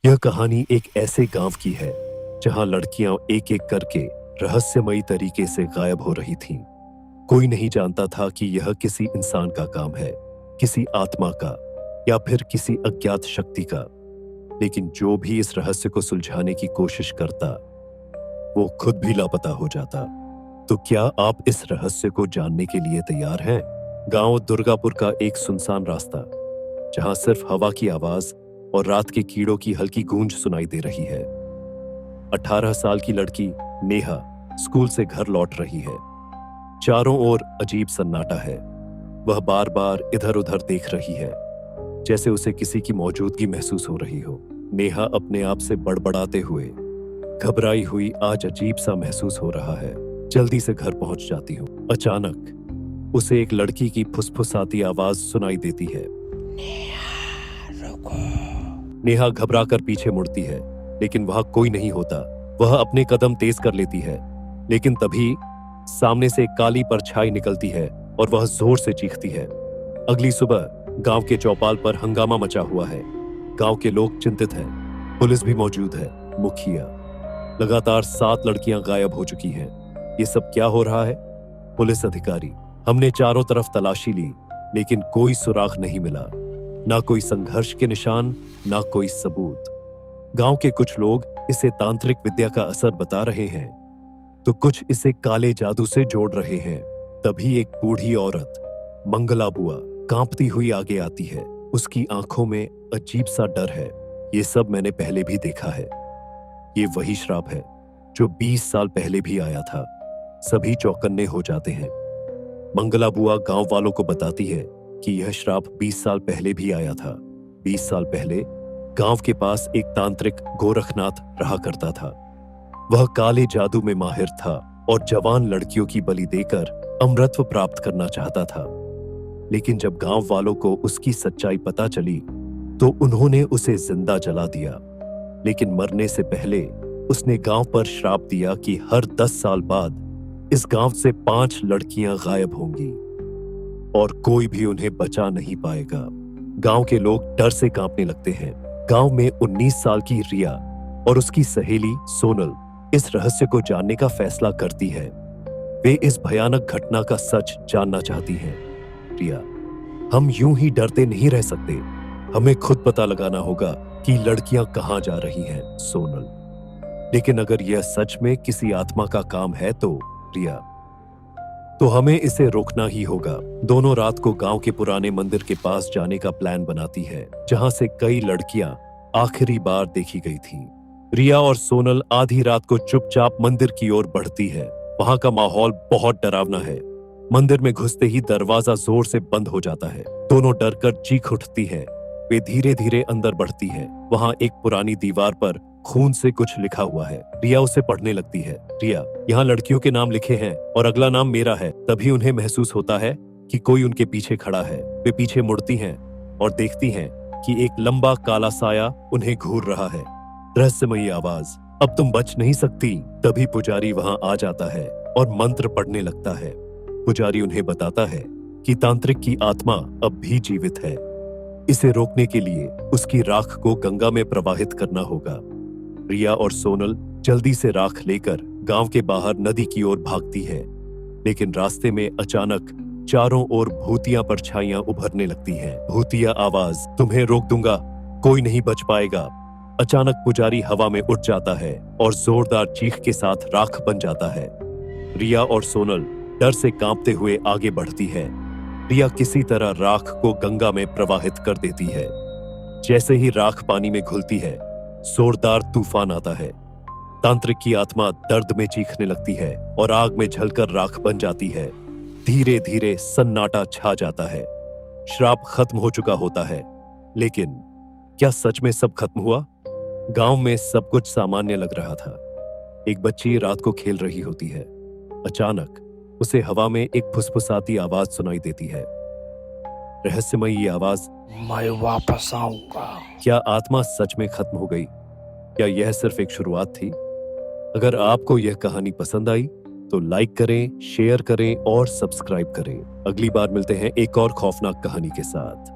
यह कहानी एक ऐसे गांव की है जहां लड़कियां एक एक करके रहस्यमयी तरीके से गायब हो रही थीं। कोई नहीं जानता था कि यह किसी इंसान का काम है, किसी आत्मा का या फिर किसी अज्ञात शक्ति का। लेकिन जो भी इस रहस्य को सुलझाने की कोशिश करता, वो खुद भी लापता हो जाता। तो क्या आप इस रहस्य को जानने के लिए तैयार हैं? गांव दुर्गापुर का एक सुनसान रास्ता, जहां सिर्फ हवा की आवाज और रात के कीड़ों की हल्की गूंज सुनाई दे रही है। 18 साल की लड़की नेहा स्कूल से घर लौट रही है। चारों ओर अजीब सन्नाटा है। वह बार बार इधर उधर देख रही है, जैसे उसे किसी की मौजूदगी महसूस हो रही हो। नेहा अपने आप से बड़बड़ाते हुए, घबराई हुई, आज अजीब सा महसूस हो रहा है, जल्दी से घर पहुंच जाती हूँ। अचानक उसे एक लड़की की फुसफुसाती आवाज सुनाई देती है। नेहा घबराकर पीछे मुड़ती है, लेकिन वहां कोई नहीं होता। वह अपने कदम तेज कर लेती है, लेकिन तभी सामने से एक काली परछाई निकलती है और वह जोर से चीखती है। अगली सुबह गांव के चौपाल पर हंगामा मचा हुआ है। गांव के लोग चिंतित हैं, पुलिस भी मौजूद है, मुखिया। लगातार 7 लड़कियां गायब हो चुकी हैं। ये सब क्या हो रहा है? पुलिस अधिकारी, हमने चारों तरफ तलाशी ली, लेकिन कोई सुराग नहीं मिला। ना कोई संघर्ष के निशान, ना कोई सबूत। गांव के कुछ लोग इसे तांत्रिक विद्या का असर बता रहे हैं, तो कुछ इसे काले जादू से जोड़ रहे हैं। तभी एक बूढ़ी औरत, मंगला बुआ, कांपती हुई आगे आती है। उसकी आंखों में अजीब सा डर है। ये सब मैंने पहले भी देखा है। ये वही श्राप है जो 20 साल पहले भी आया था। सभी चौकन्ने हो जाते हैं। मंगला बुआ गांव वालों को बताती है कि यह श्राप 20 साल पहले भी आया था। 20 साल पहले गांव के पास एक तांत्रिक गोरखनाथ रहा करता था। वह काले जादू में माहिर था और जवान लड़कियों की बलि देकर अमरत्व प्राप्त करना चाहता था। लेकिन जब गांव वालों को उसकी सच्चाई पता चली, तो उन्होंने उसे जिंदा जला दिया। लेकिन मरने से पहले उसने गांव पर श्राप दिया कि हर 10 साल बाद इस गांव से 5 लड़कियां गायब होंगी और कोई भी उन्हें बचा नहीं पाएगा। गांव के लोग डर से कांपने लगते हैं। गांव में 19 साल की रिया और उसकी सहेली सोनल इस रहस्य को जानने का फैसला करती है। वे इस भयानक घटना का सच जानना चाहती हैं। रिया, हम यूं ही डरते नहीं रह सकते। हमें खुद पता लगाना होगा कि लड़कियां कहां जा रही हैं। सोनल, लेकिन अगर यह सच में किसी आत्मा का काम है तो रिया, तो हमें इसे रोकना ही होगा। दोनों रात को गांव के पुराने मंदिर के पास जाने का प्लान बनाती है, जहां से कई लड़कियां आखिरी बार देखी गई थीं। रिया और सोनल आधी रात को चुपचाप मंदिर की ओर बढ़ती है। वहां का माहौल बहुत डरावना है। मंदिर में घुसते ही दरवाजा जोर से बंद हो जाता है। दोनों डरकर चीख उठती है। वे धीरे धीरे अंदर बढ़ती है। वहां एक पुरानी दीवार पर खून से कुछ लिखा हुआ है। रिया उसे पढ़ने लगती है। रिया, यहाँ लड़कियों के नाम लिखे हैं और अगला नाम मेरा है। तभी उन्हें महसूस होता है कि कोई उनके पीछे खड़ा है। वे पीछे मुड़ती हैं और देखती हैं कि एक लंबा काला साया उन्हें घूर रहा है। रहस्यमयी आवाज, अब तुम बच नहीं सकती। तभी पुजारी वहां आ जाता है और मंत्र पढ़ने लगता है। पुजारी उन्हें बताता है कि तांत्रिक की आत्मा अब भी जीवित है। इसे रोकने के लिए उसकी राख को गंगा में प्रवाहित करना होगा। रिया और सोनल जल्दी से राख लेकर गांव के बाहर नदी की ओर भागती है। लेकिन रास्ते में अचानक चारों ओर भूतिया परछाइयां उभरने लगती हैं। भूतिया आवाज, तुम्हें रोक दूंगा, कोई नहीं बच पाएगा। अचानक पुजारी हवा में उठ जाता है और जोरदार चीख के साथ राख बन जाता है। रिया और सोनल डर से कांपते हुए आगे बढ़ती है। रिया किसी तरह राख को गंगा में प्रवाहित कर देती है। जैसे ही राख पानी में घुलती है, जोरदार तूफान आता है। तांत्रिक की आत्मा दर्द में चीखने लगती है और आग में जलकर राख बन जाती है। धीरे धीरे सन्नाटा छा जाता है। श्राप खत्म हो चुका होता है। लेकिन क्या सच में सब खत्म हुआ? गांव में सब कुछ सामान्य लग रहा था। एक बच्ची रात को खेल रही होती है। अचानक उसे हवा में एक फुसफुसाती आवाज सुनाई देती है। रहस्यमयी ये आवाज, मैं वापस आऊंगा। क्या आत्मा सच में खत्म हो गई? क्या यह सिर्फ एक शुरुआत थी? अगर आपको यह कहानी पसंद आई तो लाइक करें, शेयर करें और सब्सक्राइब करें। अगली बार मिलते हैं एक और खौफनाक कहानी के साथ।